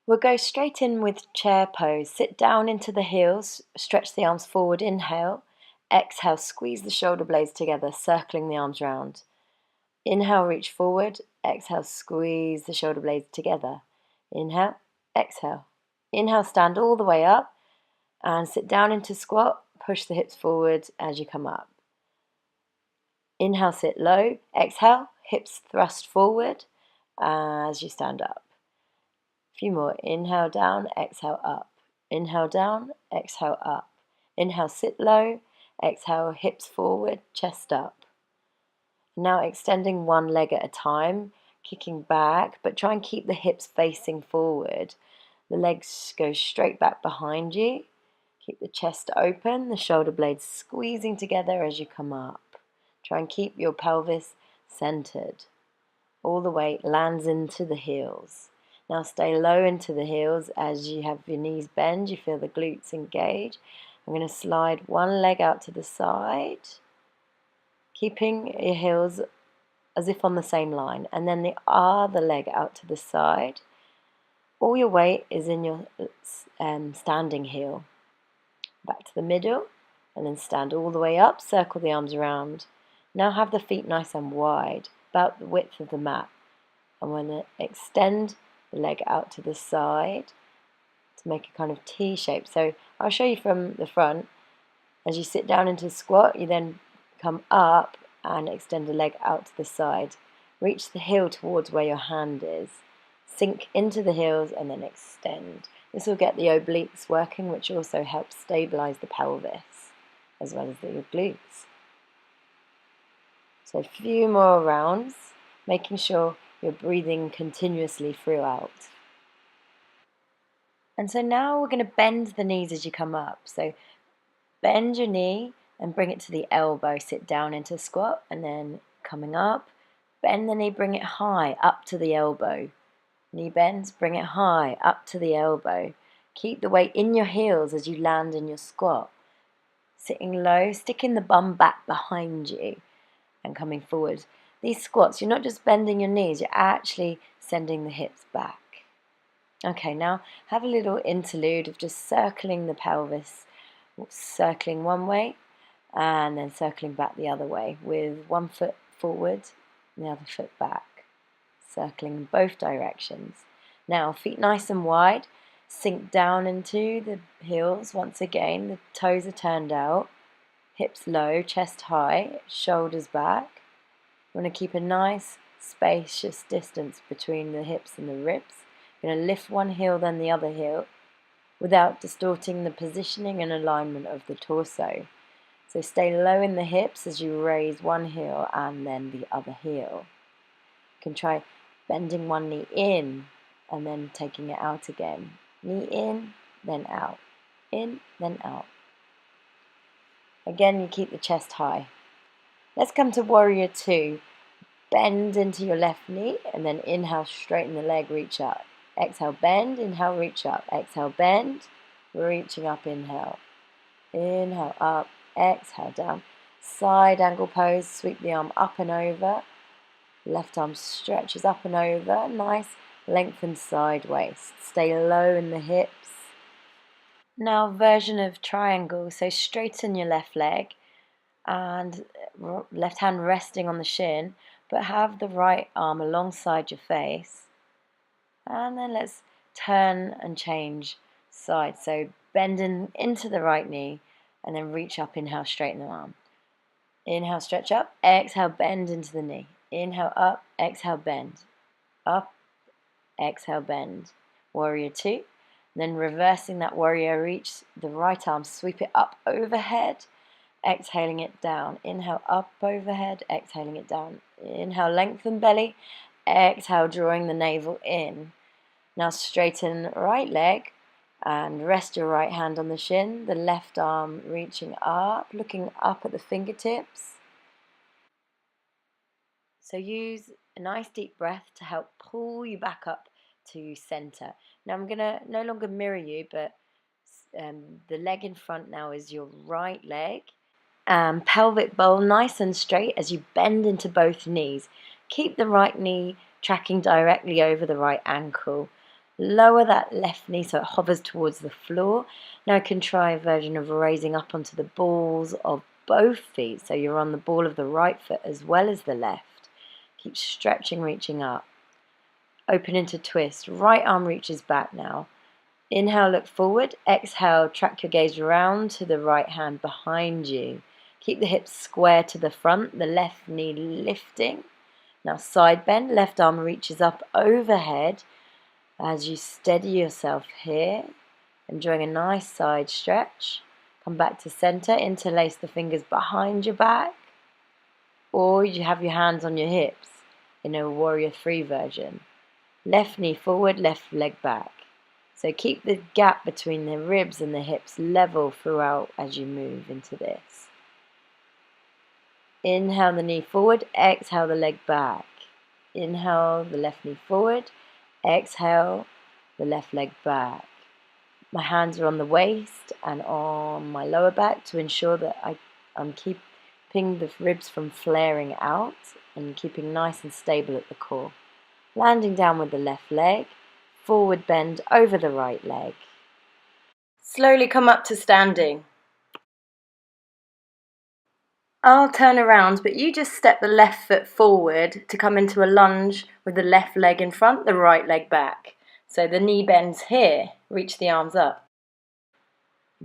We'll go straight in with chair pose. Sit down into the heels, stretch the arms forward, inhale. Exhale, squeeze the shoulder blades together, circling the arms round. Inhale, reach forward. Exhale, squeeze the shoulder blades together. Inhale, exhale. Inhale, stand all the way up and sit down into squat. Push the hips forward as you come up. Inhale, sit low. Exhale, hips thrust forward as you stand up. A few more. Inhale down, exhale up. Inhale down, exhale up. Inhale, sit low. Exhale, hips forward, chest up. Now extending one leg at a time, kicking back, but try and keep the hips facing forward. The legs go straight back behind you. Keep the chest open, the shoulder blades squeezing together as you come up. Try and keep your pelvis centered. All the weight lands into the heels. Now stay low into the heels as you have your knees bend, you feel the glutes engage. I'm going to slide one leg out to the side, keeping your heels as if on the same line, and then the other leg out to the side. All your weight is in your standing heel. Back to the middle, and then stand all the way up, circle the arms around. Now have the feet nice and wide, about the width of the mat. I'm going to extend the leg out to the side to make a kind of T shape. So I'll show you from the front. As you sit down into squat, you then come up and extend the leg out to the side. Reach the heel towards where your hand is. Sink into the heels and then extend. This will get the obliques working, which also helps stabilize the pelvis as well as your glutes. So a few more rounds, making sure you're breathing continuously throughout. And so now we're going to bend the knees as you come up. So bend your knee and bring it to the elbow. Sit down into squat and then coming up, bend the knee, bring it high up to the elbow. Knee bends, bring it high up to the elbow. Keep the weight in your heels as you land in your squat. Sitting low, sticking the bum back behind you and coming forward. These squats, you're not just bending your knees, you're actually sending the hips back. Okay, now have a little interlude of just circling the pelvis, circling one way and then circling back the other way with one foot forward and the other foot back, circling in both directions. Now feet nice and wide, sink down into the heels once again, the toes are turned out, hips low, chest high, shoulders back. You want to keep a nice spacious distance between the hips and the ribs. You're going to lift one heel then the other heel without distorting the positioning and alignment of the torso. So stay low in the hips as you raise one heel and then the other heel. You can try bending one knee in and then taking it out again. Knee in, then out. In, then out. Again, you keep the chest high. Let's come to warrior two. Bend into your left knee and then inhale, straighten the leg, reach up. Exhale, bend, inhale, reach up. Exhale, bend, reaching up, inhale. Inhale, up, exhale, down. Side angle pose, sweep the arm up and over. Left arm stretches up and over. Nice, lengthen sideways. Stay low in the hips. Now, version of triangle. So straighten your left leg and left hand resting on the shin, but have the right arm alongside your face. And then let's turn and change sides. So bend into the right knee and then reach up, inhale, straighten the arm. Inhale, stretch up, exhale, bend into the knee. Inhale, up, exhale, bend. Up, exhale, bend. Warrior two. Then reversing that warrior, reach the right arm, sweep it up overhead, exhaling it down. Inhale, up overhead, exhaling it down. Inhale, lengthen belly, exhale, drawing the navel in. Now straighten right leg and rest your right hand on the shin, the left arm reaching up, looking up at the fingertips. So use a nice deep breath to help pull you back up to center. Now I'm going to no longer mirror you, but the leg in front now is your right leg. Pelvic bowl nice and straight as you bend into both knees. Keep the right knee tracking directly over the right ankle. Lower that left knee so it hovers towards the floor. Now you can try a version of raising up onto the balls of both feet, so you're on the ball of the right foot as well as the left. Keep stretching, reaching up. Open into twist. Right arm reaches back now. Inhale, look forward. Exhale, track your gaze around to the right hand behind you. Keep the hips square to the front, the left knee lifting. Now side bend, left arm reaches up overhead as you steady yourself here, enjoying a nice side stretch. Come back to center, interlace the fingers behind your back, or you have your hands on your hips in a warrior 3 version. Left knee forward, left leg back. So keep the gap between the ribs and the hips level throughout as you move into this. Inhale the knee forward, exhale the leg back. Inhale the left knee forward, exhale the left leg back. My hands are on the waist and on my lower back to ensure that I'm keeping the ribs from flaring out and keeping nice and stable at the core. Landing down with the left leg, forward bend over the right leg. Slowly come up to standing. I'll turn around, but you just step the left foot forward to come into a lunge with the left leg in front, the right leg back. So the knee bends here, reach the arms up.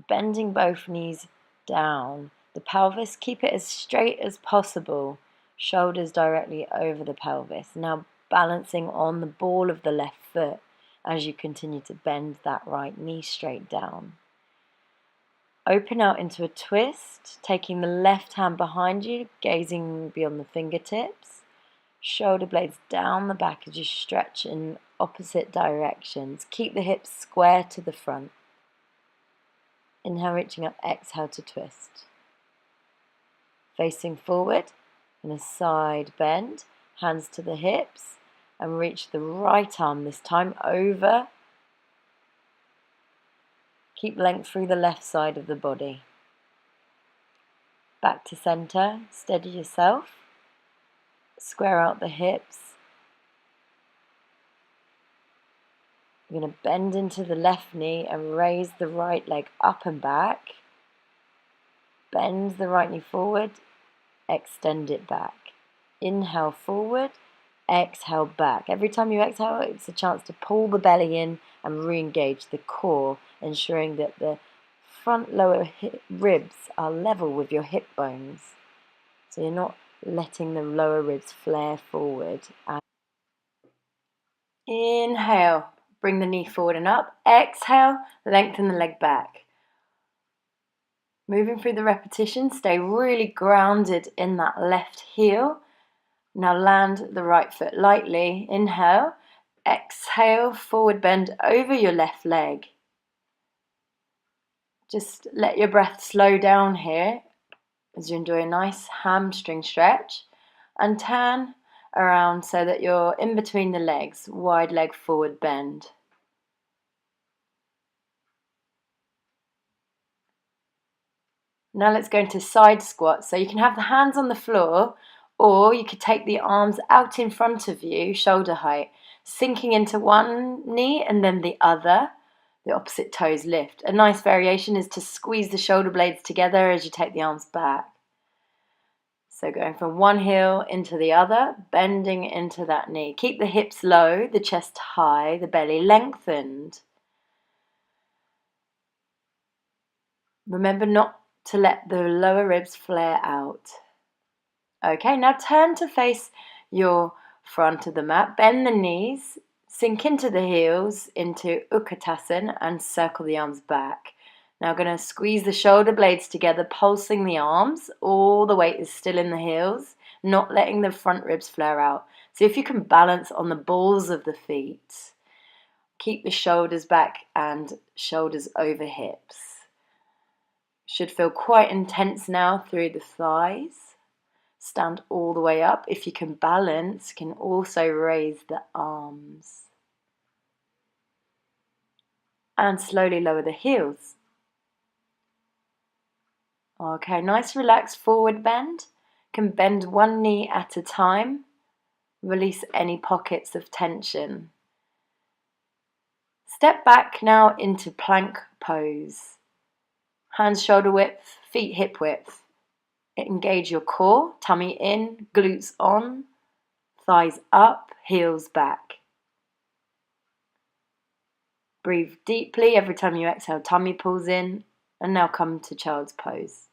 Bending both knees down. The pelvis, keep it as straight as possible. Shoulders directly over the pelvis. Now balancing on the ball of the left foot as you continue to bend that right knee straight down. Open out into a twist, taking the left hand behind you, gazing beyond the fingertips. Shoulder blades down the back as you stretch in opposite directions. Keep the hips square to the front. Inhale, reaching up, exhale to twist. Facing forward in a side bend, hands to the hips, and reach the right arm, this time over. Keep length through the left side of the body. Back to center, steady yourself. Square out the hips. You're going to bend into the left knee and raise the right leg up and back. Bend the right knee forward, extend it back. Inhale forward, exhale back. Every time you exhale, it's a chance to pull the belly in and re-engage the core, ensuring that the front lower ribs are level with your hip bones. So you're not letting the lower ribs flare forward. Inhale, bring the knee forward and up. Exhale, lengthen the leg back. Moving through the repetition, stay really grounded in that left heel. Now land the right foot lightly. Inhale, exhale, forward bend over your left leg. Just let your breath slow down here as you enjoy a nice hamstring stretch, and turn around so that you're in between the legs, wide leg forward bend. Now let's go into side squat. So you can have the hands on the floor, or you could take the arms out in front of you, shoulder height, sinking into one knee and then the other. The opposite toes lift. A nice variation is to squeeze the shoulder blades together as you take the arms back. So going from one heel into the other, bending into that knee. Keep the hips low, the chest high, the belly lengthened. Remember not to let the lower ribs flare out. Okay, now turn to face your front of the mat. Bend the knees, sink into the heels, into Utkatasana, and circle the arms back. Now going to squeeze the shoulder blades together, pulsing the arms. All the weight is still in the heels, not letting the front ribs flare out. So if you can balance on the balls of the feet, keep the shoulders back and shoulders over hips. Should feel quite intense now through the thighs. Stand all the way up. If you can balance, you can also raise the arms. And slowly lower the heels. Okay, nice relaxed forward bend. Can bend one knee at a time. Release any pockets of tension. Step back now into plank pose. Hands shoulder width, feet hip width. Engage your core, tummy in, glutes on, thighs up, heels back. Breathe deeply every time you exhale, tummy pulls in, and now come to child's pose.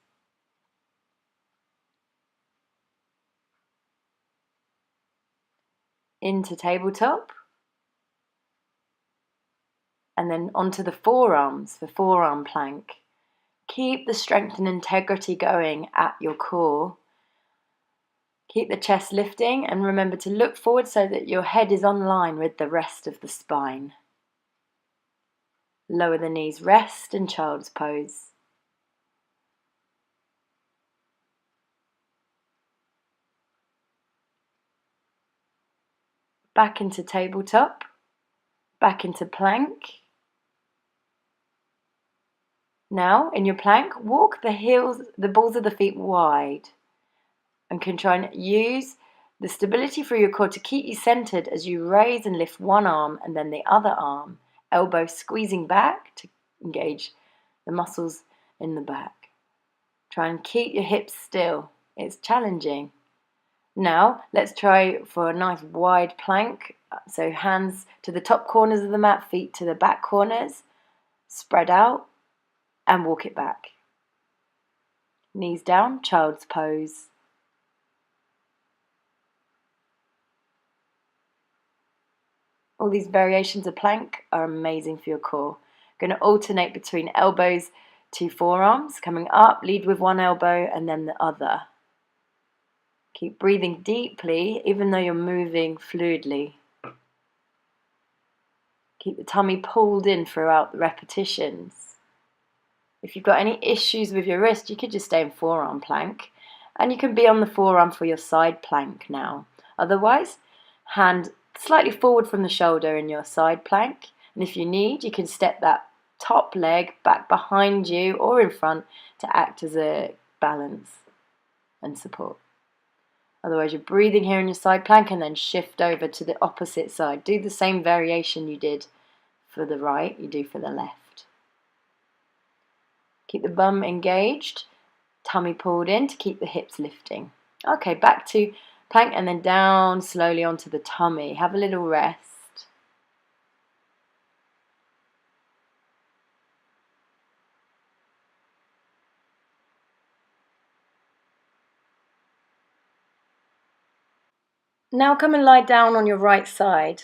Into tabletop, and then onto the forearms for forearm plank. Keep the strength and integrity going at your core. Keep the chest lifting and remember to look forward so that your head is on line with the rest of the spine. Lower the knees, rest in child's pose. Back into tabletop, back into plank. Now, in your plank, walk the balls of the feet wide and can try and use the stability through your core to keep you centered as you raise and lift one arm and then the other arm, elbow squeezing back to engage the muscles in the back. Try and keep your hips still. It's challenging. Now, let's try for a nice wide plank. So hands to the top corners of the mat, feet to the back corners, spread out and walk it back. Knees down, child's pose. All these variations of plank are amazing for your core. Going to alternate between elbows to forearms, coming up, lead with one elbow and then the other. Keep breathing deeply, even though you're moving fluidly. Keep the tummy pulled in throughout the repetitions. If you've got any issues with your wrist, you could just stay in forearm plank. And you can be on the forearm for your side plank now. Otherwise, hand slightly forward from the shoulder in your side plank. And if you need, you can step that top leg back behind you or in front to act as a balance and support. Otherwise, you're breathing here in your side plank and then shift over to the opposite side. Do the same variation you did for the right, you do for the left. Keep the bum engaged, tummy pulled in to keep the hips lifting. Okay, back to plank and then down slowly onto the tummy. Have a little rest. Now come and lie down on your right side.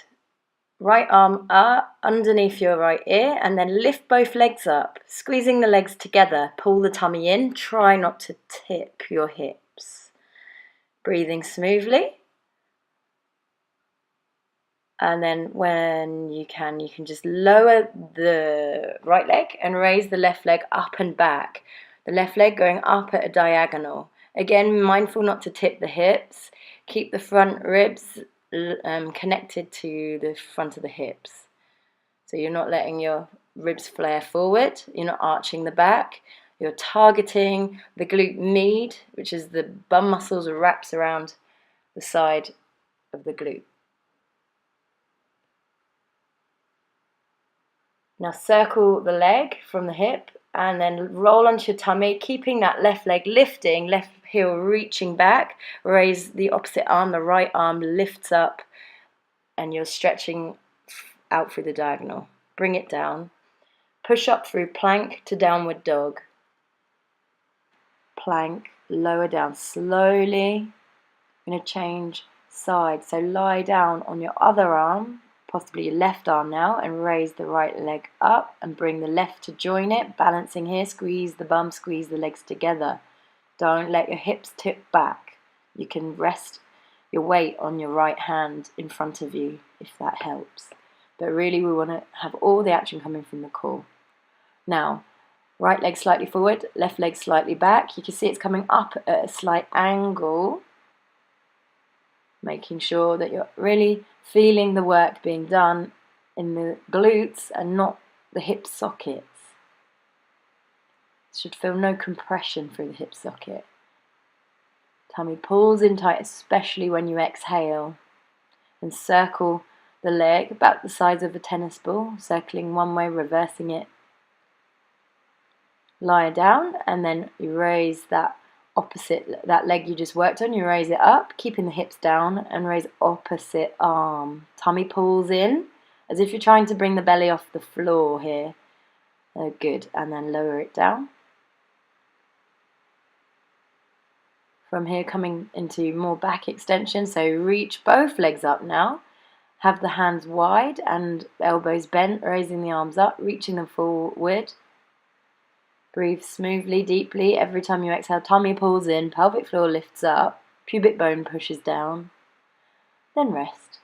Right arm up underneath your right ear and then lift both legs up, squeezing the legs together. Pull the tummy in. Try not to tip your hips. Breathing smoothly. And then when you can just lower the right leg and raise the left leg up and back. The left leg going up at a diagonal. Again, mindful not to tip the hips. Keep the front ribs connected to the front of the hips. So you're not letting your ribs flare forward. You're not arching the back. You're targeting the glute med, which is the bum muscles wraps around the side of the glute. Now circle the leg from the hip and then roll onto your tummy, keeping that left leg lifting, left heel reaching back. Raise the opposite arm, the right arm lifts up and you're stretching out through the diagonal. Bring it down. Push up through plank to downward dog. Plank, lower down slowly. I'm going to change sides. So lie down on your other arm, possibly your left arm now, and raise the right leg up and bring the left to join it. Balancing here, squeeze the bum, squeeze the legs together. Don't let your hips tip back. You can rest your weight on your right hand in front of you if that helps. But really we want to have all the action coming from the core. Now, right leg slightly forward, left leg slightly back. You can see it's coming up at a slight angle. Making sure that you're really feeling the work being done in the glutes and not the hip sockets. Should feel no compression through the hip socket. Tummy pulls in tight, especially when you exhale. And circle the leg about the size of a tennis ball, circling one way, reversing it. Lie down, and then you raise that leg you just worked on, you raise it up, keeping the hips down, and raise opposite arm. Tummy pulls in, as if you're trying to bring the belly off the floor here. Good, and then lower it down. From here, coming into more back extension, so reach both legs up now. Have the hands wide and elbows bent, raising the arms up, reaching them forward. Breathe smoothly, deeply. Every time you exhale, tummy pulls in, pelvic floor lifts up, pubic bone pushes down. Then rest.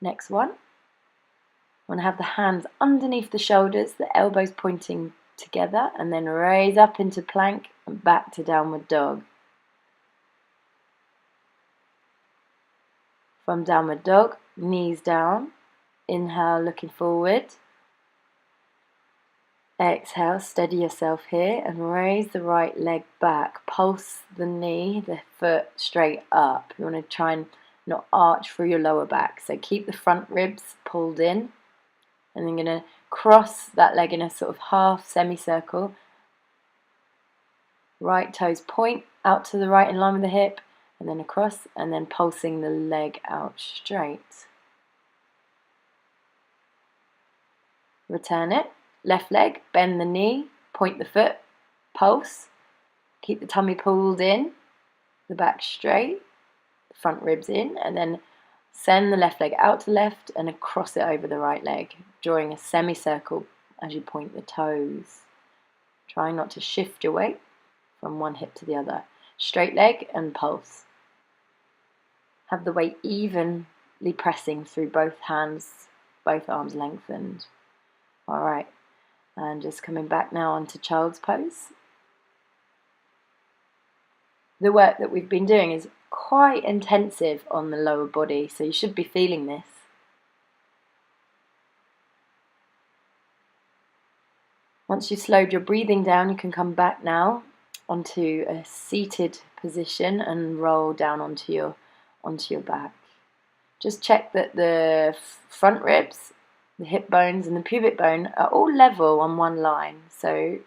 Next one. Want to have the hands underneath the shoulders, the elbows pointing together, and then raise up into plank and back to downward dog. From downward dog, knees down. Inhale, looking forward. Exhale, steady yourself here and raise the right leg back. Pulse the knee, the foot straight up. You want to try and not arch through your lower back. So keep the front ribs pulled in. And then you're going to cross that leg in a sort of half semicircle. Right toes point out to the right in line with the hip, and then across, and then pulsing the leg out straight. Return it. Left leg, bend the knee, point the foot, pulse. Keep the tummy pulled in, the back straight, the front ribs in, and then send the left leg out to the left and across it over the right leg, drawing a semicircle as you point the toes. Trying not to shift your weight from one hip to the other. Straight leg and pulse. Have the weight evenly pressing through both hands, both arms lengthened. Alright, and just coming back now onto child's pose. The work that we've been doing is quite intensive on the lower body, so you should be feeling this. Once you've slowed your breathing down, you can come back now onto a seated position and roll down onto your back. Just check that the front ribs, the hip bones and the pubic bone are all level on one line, so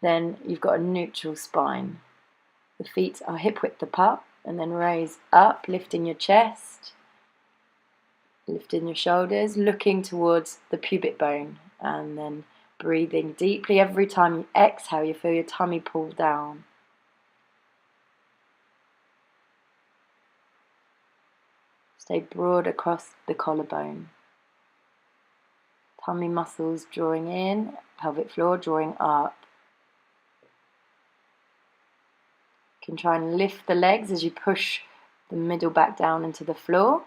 then you've got a neutral spine. The feet are hip width apart, and then raise up, lifting your chest, lifting your shoulders, looking towards the pubic bone, and then breathing deeply. Every time you exhale, you feel your tummy pull down. Stay broad across the collarbone. Tummy muscles drawing in, pelvic floor drawing up. You can try and lift the legs as you push the middle back down into the floor.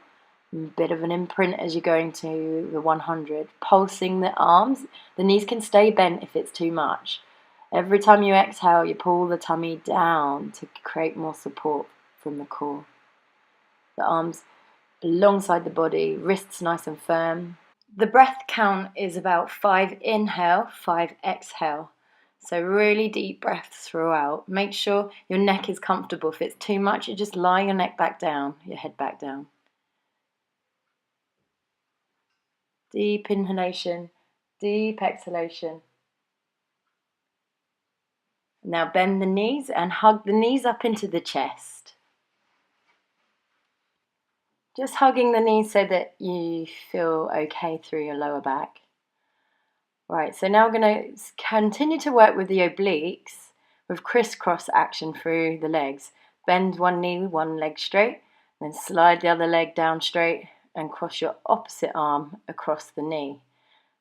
A bit of an imprint as you're going to the 100. Pulsing the arms. The knees can stay bent if it's too much. Every time you exhale, you pull the tummy down to create more support from the core. The arms alongside the body, wrists nice and firm. The breath count is about 5 inhale, 5 exhale. So really deep breaths throughout. Make sure your neck is comfortable. If it's too much, you just lie your neck back down, your head back down. Deep inhalation, deep exhalation. Now bend the knees and hug the knees up into the chest. Just hugging the knees so that you feel okay through your lower back. Right, so now we're going to continue to work with the obliques with crisscross action through the legs. Bend one knee, one leg straight, then slide the other leg down straight and cross your opposite arm across the knee.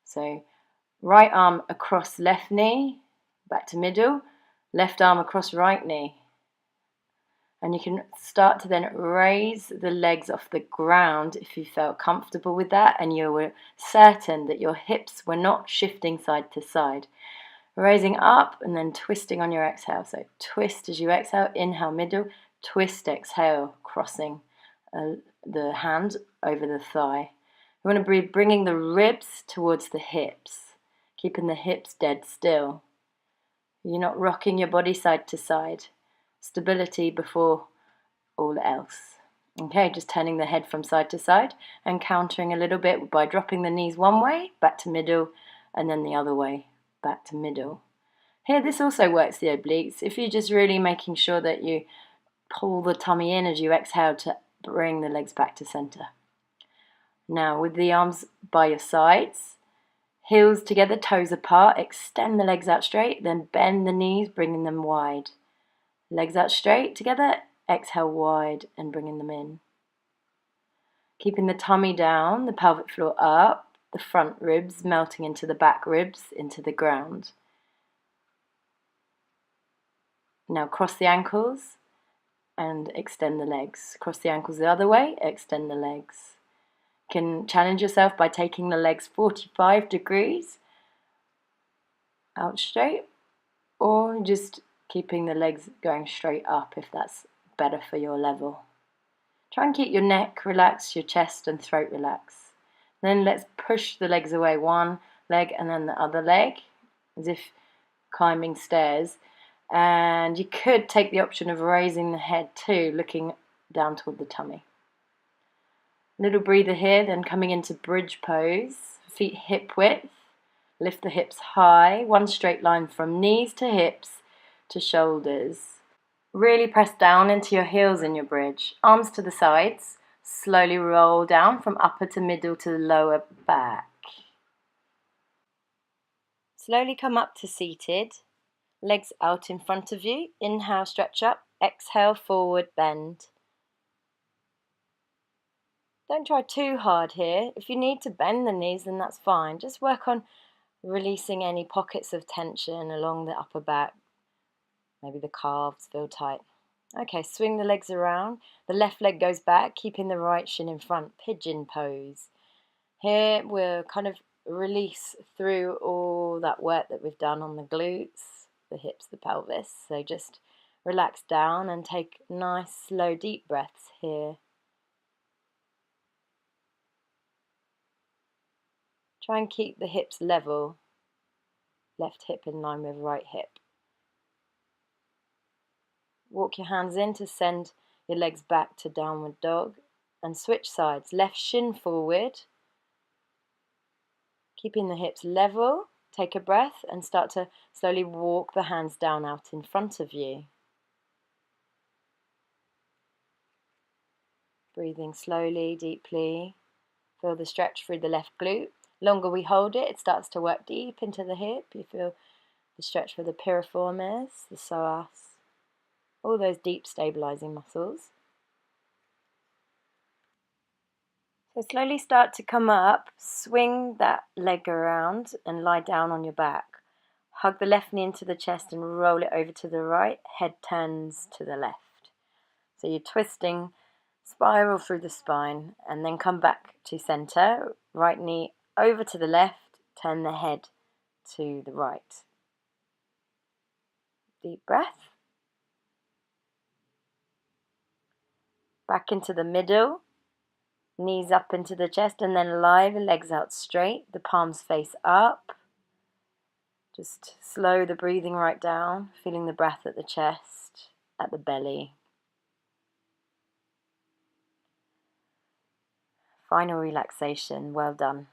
So right arm across left knee, back to middle, left arm across right knee. And you can start to then raise the legs off the ground if you felt comfortable with that and you were certain that your hips were not shifting side to side. Raising up and then twisting on your exhale. So twist as you exhale, inhale middle, twist, exhale, crossing the hand over the thigh. You want to be bringing the ribs towards the hips, keeping the hips dead still. You're not rocking your body side to side. Stability before all else. Okay, just turning the head from side to side and countering a little bit by dropping the knees one way, back to middle, and then the other way, back to middle. Here, this also works the obliques. If you're just really making sure that you pull the tummy in as you exhale to bring the legs back to center. Now, with the arms by your sides, heels together, toes apart, extend the legs out straight, then bend the knees, bringing them wide. Legs out straight together, exhale wide and bringing them in. Keeping the tummy down, the pelvic floor up, the front ribs melting into the back ribs, into the ground. Now cross the ankles and extend the legs. Cross the ankles the other way, extend the legs. You can challenge yourself by taking the legs 45 degrees out straight, or just keeping the legs going straight up if that's better for your level. Try and keep your neck relaxed, your chest and throat relaxed. Then let's push the legs away, one leg and then the other leg, as if climbing stairs. And you could take the option of raising the head too, looking down toward the tummy. Little breather here, then coming into bridge pose, feet hip width, lift the hips high, one straight line from knees to hips to shoulders. Really press down into your heels in your bridge, arms to the sides, slowly roll down from upper to middle to the lower back. Slowly come up to seated, legs out in front of you, inhale, stretch up, exhale, forward, bend. Don't try too hard here. If you need to bend the knees, then that's fine. Just work on releasing any pockets of tension along the upper back. Maybe the calves feel tight. Okay, swing the legs around. The left leg goes back, keeping the right shin in front. Pigeon pose. Here we'll kind of release through all that work that we've done on the glutes, the hips, the pelvis. So just relax down and take nice, slow, deep breaths here. Try and keep the hips level. Left hip in line with right hip. Walk your hands in to send your legs back to downward dog and switch sides. Left shin forward, keeping the hips level. Take a breath and start to slowly walk the hands down out in front of you. Breathing slowly, deeply. Feel the stretch through the left glute. Longer we hold it, it starts to work deep into the hip. You feel the stretch for the piriformis, the psoas, all those deep stabilizing muscles. So slowly start to come up, swing that leg around and lie down on your back. Hug the left knee into the chest and roll it over to the right, head turns to the left. So you're twisting, spiral through the spine and then come back to center, right knee over to the left, turn the head to the right. Deep breath. Back into the middle. Knees up into the chest and then lie the legs out straight, the palms face up. Just slow the breathing right down, feeling the breath at the chest, at the belly. Final relaxation, well done.